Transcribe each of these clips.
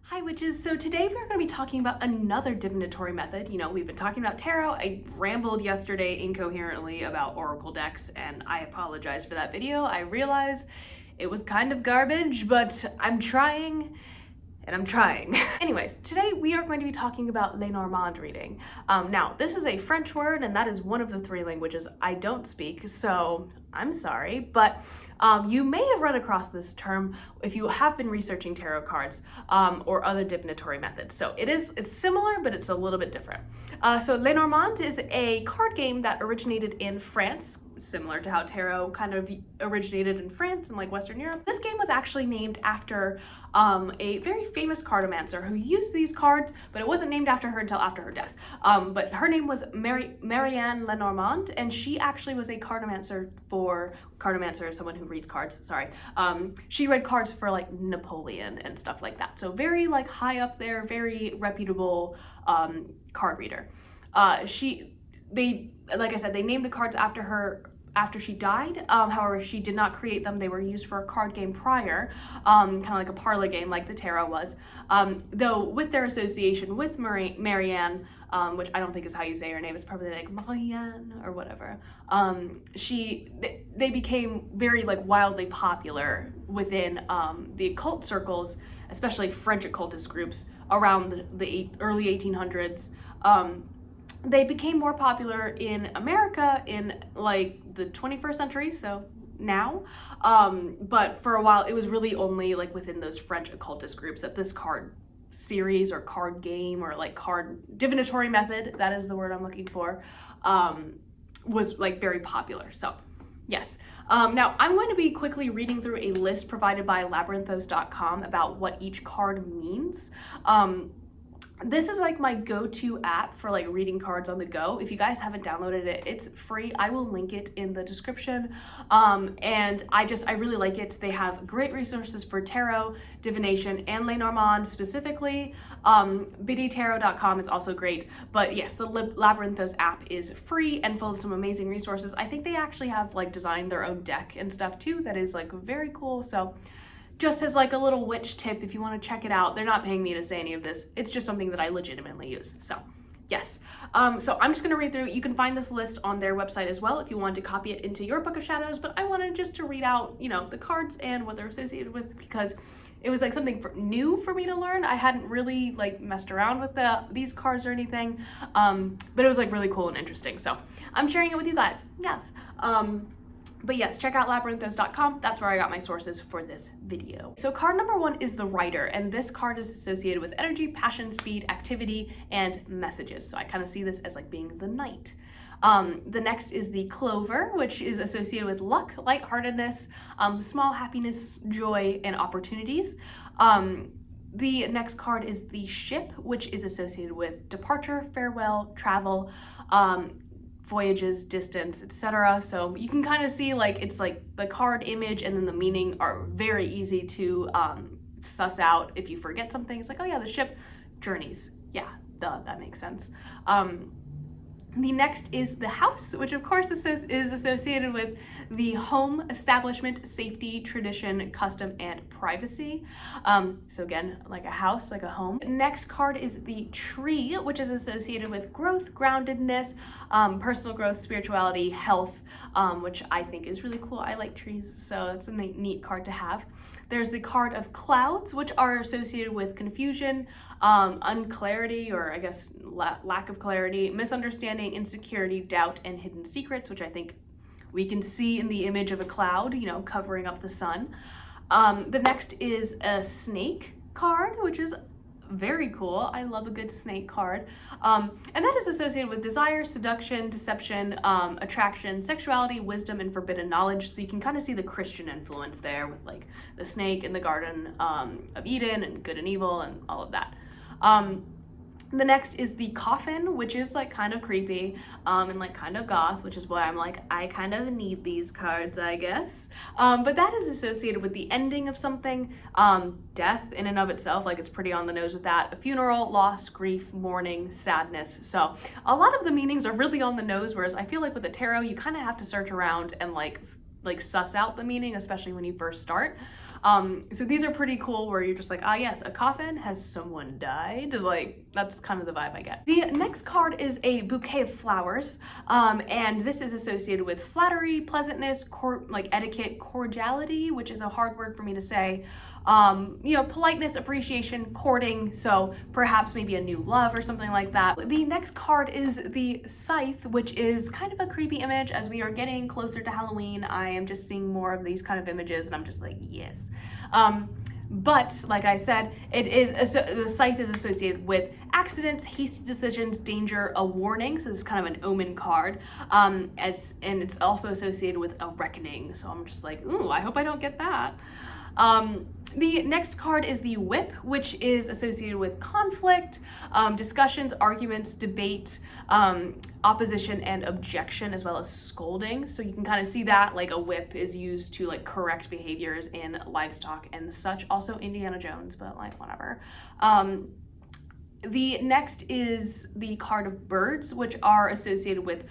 Hi witches, so today we're going to be talking about another divinatory method. We've been talking about tarot. I rambled yesterday incoherently about oracle decks and I apologize for that video. I realize it was kind of garbage, but I'm trying. Anyways, today we are going to be talking about Lenormand reading. Now, this is a French word, and that is one of the three languages I don't speak, so I'm sorry, but you may have run across this term if you have been researching tarot cards or other divinatory methods. So it's similar, but it's a little bit different. So Lenormand is a card game that originated in France, similar to how tarot kind of originated in France and like Western Europe. This game was actually named after a very famous cartomancer who used these cards, but it wasn't named after her until after her death. But her name was Marianne Lenormand, and she actually was a cartomancer is someone who reads cards, sorry. She read cards for like Napoleon and stuff like that. So very like high up there, very reputable card reader. Like I said, they named the cards after her after she died. However, she did not create them. They were used for a card game prior, kind of like a parlor game like the tarot was. Though with their association with Marianne, which I don't think is how you say her name, it's probably like Marianne or whatever. They became very like wildly popular within the occult circles, especially French occultist groups around the early 1800s. They became more popular in America in like the 21st century, so now. But for a while, it was really only like within those French occultist groups that this card series or card game or like card divinatory method, that is the word I'm looking for, was like very popular. So yes. Now I'm going to be quickly reading through a list provided by labyrinthos.com about what each card means. This is like my go-to app for like reading cards on the go. If you guys haven't downloaded it, it's free. I will link it in the description. And I really like it. They have great resources for tarot, divination, and Lenormand specifically. biddytarot.com is also great. But yes, the Labyrinthos app is free and full of some amazing resources. I think they actually have like designed their own deck and stuff too that is like very cool. So just as like a little witch tip, if you want to check it out, they're not paying me to say any of this. It's just something that I legitimately use. So yes. So I'm just going to read through. You can find this list on their website as well if you want to copy it into your book of shadows. But I wanted just to read out, the cards and what they're associated with because it was like something new for me to learn. I hadn't really like messed around with these cards or anything. But it was like really cool and interesting. So I'm sharing it with you guys. Yes. But yes, check out labyrinthos.com. That's where I got my sources for this video. So card number 1 is the Writer, and this card is associated with energy, passion, speed, activity, and messages. So I kind of see this as like being the Knight. The next is the Clover, which is associated with luck, lightheartedness, small happiness, joy, and opportunities. The next card is the Ship, which is associated with departure, farewell, travel, voyages, distance, etc. So you can kind of see like it's like the card image and then the meaning are very easy to suss out. If you forget something, it's like, oh yeah, the ship journeys. Yeah, duh, that makes sense. The next is the House, which of course is associated with the home, establishment, safety, tradition, custom, and privacy. So again, like a house, like a home. Next card is the Tree, which is associated with growth, groundedness, personal growth, spirituality, health, which I think is really cool. I like trees, so that's a neat card to have. There's the card of Clouds, which are associated with confusion, unclarity, or I guess lack of clarity, misunderstanding, insecurity, doubt, and hidden secrets, which I think we can see in the image of a cloud, covering up the sun. The next is a Snake card, which is very cool. I love a good snake card. And that is associated with desire, seduction, deception, attraction, sexuality, wisdom, and forbidden knowledge. So you can kind of see the Christian influence there with like the snake in the Garden of Eden and good and evil and all of that. The next is the Coffin, which is like kind of creepy and like kind of goth, which is why I'm like, I kind of need these cards, I guess. But that is associated with the ending of something, death in and of itself, like it's pretty on the nose with that. A funeral, loss, grief, mourning, sadness. So a lot of the meanings are really on the nose, whereas I feel like with the tarot, you kind of have to search around and like suss out the meaning, especially when you first start. So these are pretty cool where you're just like, ah yes, a coffin, has someone died? Like, that's kind of the vibe I get. The next card is a Bouquet of Flowers, and this is associated with flattery, pleasantness, like etiquette, cordiality, which is a hard word for me to say. You know, politeness, appreciation, courting, so perhaps maybe a new love or something like that. The next card is the Scythe, which is kind of a creepy image. As we are getting closer to Halloween, I am just seeing more of these kind of images, and I'm just like, yes. But like I said, the Scythe is associated with accidents, hasty decisions, danger, a warning. So this is kind of an omen card, and it's also associated with a reckoning. So I'm just like, ooh, I hope I don't get that. The next card is the Whip, which is associated with conflict, discussions, arguments, debate, opposition and objection, as well as scolding. So you can kind of see that, like, a whip is used to like correct behaviors in livestock and such. Also Indiana Jones, but like whatever. The next is the card of Birds, which are associated with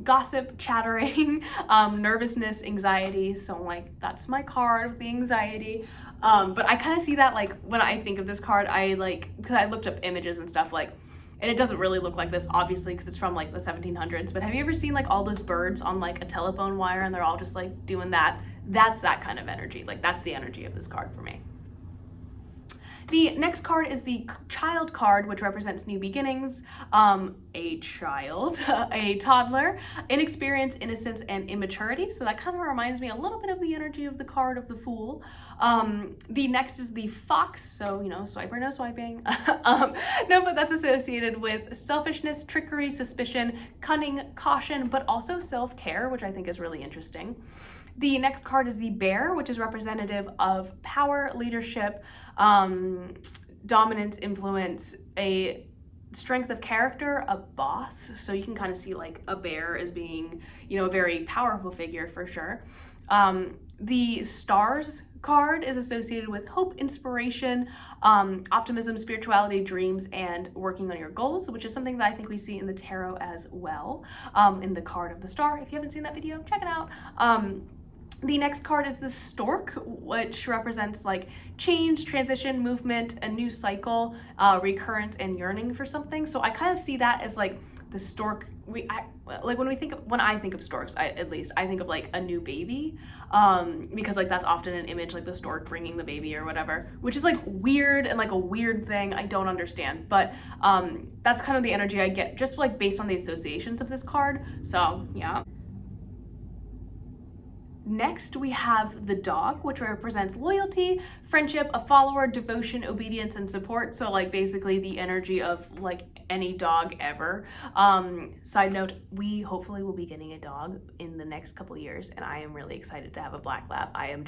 gossip, chattering, nervousness, anxiety. So like, that's my card with the anxiety. But I kind of see that, like, when I think of this card, because I looked up images and stuff, like, and it doesn't really look like this, obviously, because it's from like the 1700s, but have you ever seen like all those birds on like a telephone wire and they're all just like doing that? That's that kind of energy. Like, that's the energy of this card for me. The next card is the Child card, which represents new beginnings, a child, a toddler, inexperience, innocence, and immaturity. So that kind of reminds me a little bit of the energy of the card of the Fool. The next is the Fox, so, you know, swipe or no swiping. No, but that's associated with selfishness, trickery, suspicion, cunning, caution, but also self-care, which I think is really interesting. The next card is the Bear, which is representative of power, leadership, dominance, influence, a strength of character, a boss. So you can kind of see like a bear as being, you know, a very powerful figure for sure. The Stars card is associated with hope, inspiration, optimism, spirituality, dreams, and working on your goals, which is something that I think we see in the tarot as well, in the card of the Star. If you haven't seen that video, check it out. The next card is the Stork, which represents like change, transition, movement, a new cycle, recurrence, and yearning for something. So I kind of see that as like the stork. When I think of storks, I think of like a new baby, because like that's often an image, like the stork bringing the baby or whatever, which is like weird and like a weird thing I don't understand. But that's kind of the energy I get just like based on the associations of this card. So yeah. Next, we have the Dog, which represents loyalty, friendship, a follower, devotion, obedience, and support. So like basically the energy of like any dog ever. Side note, we hopefully will be getting a dog in the next couple years, and I am really excited to have a black lab. I am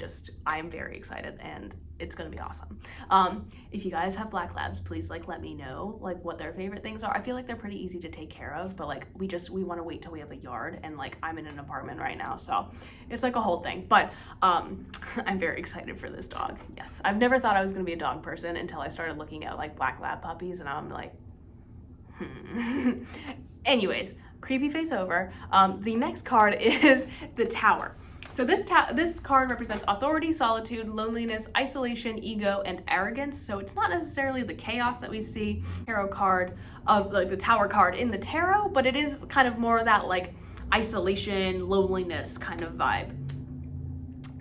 very excited, and it's gonna be awesome. If you guys have black labs, please like let me know like what their favorite things are. I feel like they're pretty easy to take care of, but like we want to wait till we have a yard, and like I'm in an apartment right now, so it's like a whole thing. But I'm very excited for this dog. Yes, I've never thought I was gonna be a dog person until I started looking at like black lab puppies, and I'm like, Anyways, creepy face over. The next card is the Tower. So this card represents authority, solitude, loneliness, isolation, ego, and arrogance. So it's not necessarily the chaos that we see tarot card of like the Tower card in the tarot, but it is kind of more of that like isolation, loneliness kind of vibe.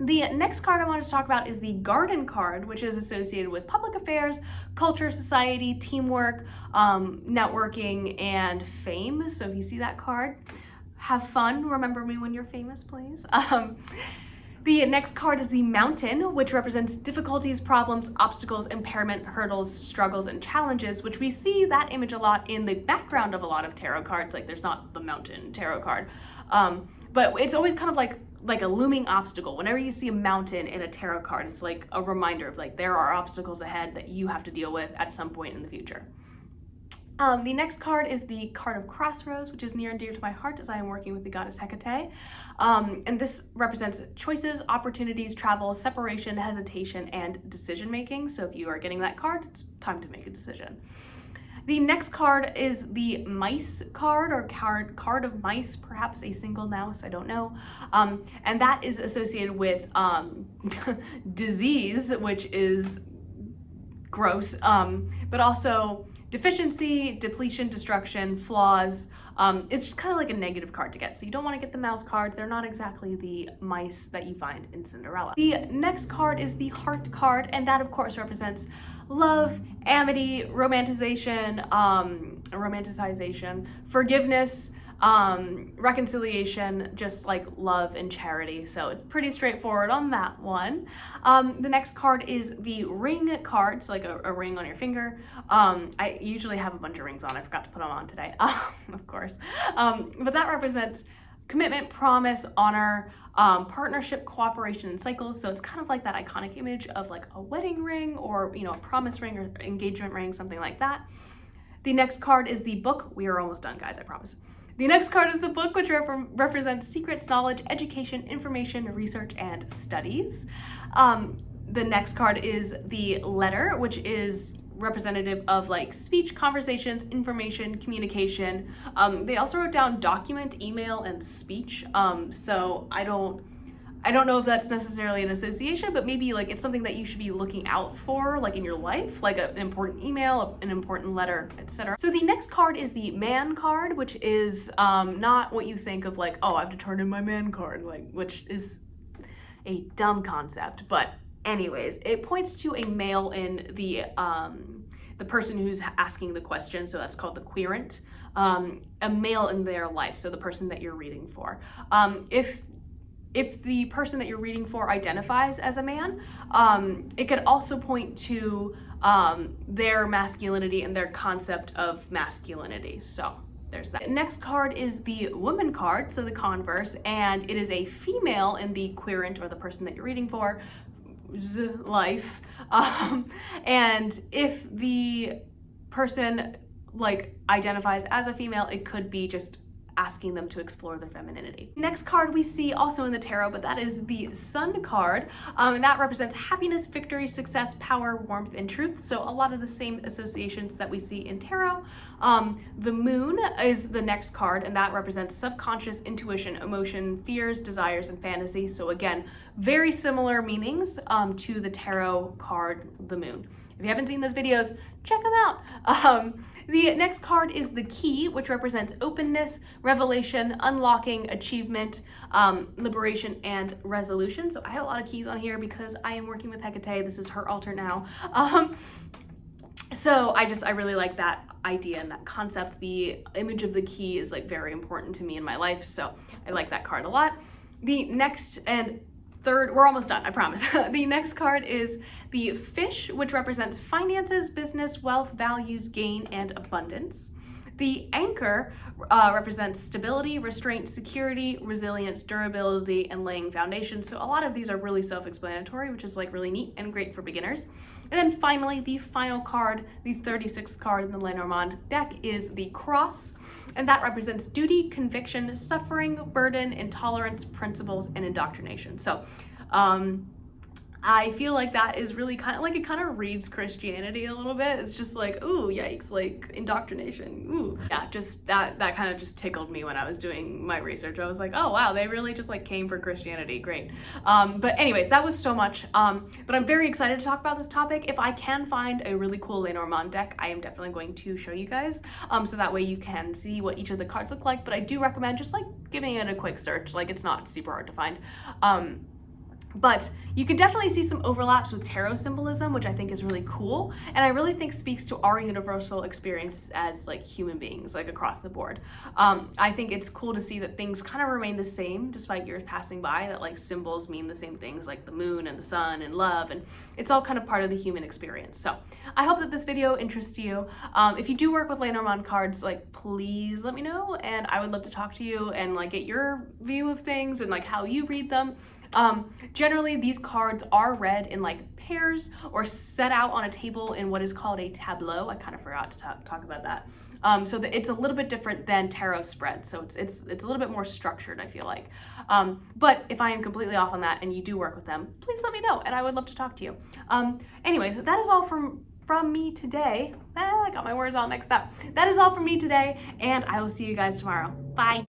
The next card I wanted to talk about is the Garden card, which is associated with public affairs, culture, society, teamwork, networking, and fame. So if you see that card, have fun. Remember me when you're famous, please. The next card is the Mountain, which represents difficulties, problems, obstacles, impairment, hurdles, struggles, and challenges, which we see that image a lot in the background of a lot of tarot cards. Like there's not the Mountain tarot card, but it's always kind of like a looming obstacle. Whenever you see a mountain in a tarot card, it's like a reminder of like there are obstacles ahead that you have to deal with at some point in the future. The next card is the card of Crossroads, which is near and dear to my heart as I am working with the goddess Hecate. And this represents choices, opportunities, travel, separation, hesitation, and decision making. So if you are getting that card, it's time to make a decision. The next card is the mice card, or card of mice, perhaps a single mouse, I don't know. And that is associated with disease, which is gross, but also deficiency, depletion, destruction, flaws. It's just kind of like a negative card to get. So you don't want to get the mouse card. They're not exactly the mice that you find in Cinderella. The next card is the heart card, and that of course represents love, amity, romanticization, forgiveness, reconciliation, just like love and charity. So it's pretty straightforward on that one. The next card is the ring card, so like a ring on your finger. I usually have a bunch of rings on. I forgot to put them on today, of course. But that represents commitment, promise, honor, partnership, cooperation, and cycles. So it's kind of like that iconic image of like a wedding ring, or a promise ring or engagement ring, something like that. The next card is the book. We are almost done, guys, I promise. The next card is the book, which represents secrets, knowledge, education, information, research, and studies. The next card is the letter, which is representative of like speech, conversations, information, communication. They also wrote down document, email, and speech. So I don't know if that's necessarily an association, but maybe like it's something that you should be looking out for, like in your life, like an important email, an important letter, etc. So the next card is the man card, which is not what you think of, like, oh, I've to turn in my man card, like, which is a dumb concept. But anyways, it points to a male in the person who's asking the question, so that's called the querent, a male in their life, so the person that you're reading for. If the person that you're reading for identifies as a man, it could also point to their masculinity and their concept of masculinity. So there's that. Next card is the woman card, so the converse, and it is a female in the querent, or the person that you're reading for, life. And if the person like identifies as a female, it could be just asking them to explore their femininity. Next card we see also in the tarot, but that is the Sun card, and that represents happiness, victory, success, power, warmth, and truth. So a lot of the same associations that we see in tarot. The Moon is the next card, and that represents subconscious, intuition, emotion, fears, desires, and fantasy. So again, very similar meanings to the tarot card, the Moon. If you haven't seen those videos, check them out. The next card is the Key, which represents openness, revelation, unlocking, achievement, liberation, and resolution. So I had a lot of keys on here because I am working with Hecate. This is her altar now. So I really like that idea and that concept. The image of the key is like very important to me in my life, so I like that card a lot. The next and third, we're almost done, I promise. The next card is the Fish, which represents finances, business, wealth, values, gain, and abundance. The Anchor represents stability, restraint, security, resilience, durability, and laying foundation. So a lot of these are really self-explanatory, which is like really neat and great for beginners. And then finally, the final card, the 36th card in the Lenormand deck, is the Cross, and that represents duty, conviction, suffering, burden, intolerance, principles, and indoctrination. So I feel like that is really kind of like, it kind of reads Christianity a little bit. It's just like, ooh, yikes, like indoctrination, ooh. Yeah, just that kind of just tickled me when I was doing my research. I was like, oh wow, they really just like came for Christianity, great. But anyways, that was so much. But I'm very excited to talk about this topic. If I can find a really cool Lenormand deck, I am definitely going to show you guys, so that way you can see what each of the cards look like. But I do recommend just like giving it a quick search. Like, it's not super hard to find. But you can definitely see some overlaps with tarot symbolism, which I think is really cool, and I really think speaks to our universal experience as like human beings, like across the board. I think it's cool to see that things kind of remain the same despite years passing by, that like symbols mean the same things, like the moon and the sun and love, and it's all kind of part of the human experience. So I hope that this video interests you. If you do work with Lenormand cards, like please let me know, and I would love to talk to you and like get your view of things and like how you read them. Generally, these cards are read in like pairs or set out on a table in what is called a tableau. I kind of forgot to talk about that. So it's a little bit different than tarot spreads. So it's a little bit more structured, I feel like. But if I am completely off on that and you do work with them, please let me know and I would love to talk to you. Anyways, that is all from from me today. I got my words all mixed up. That is all from me today, and I will see you guys tomorrow. Bye.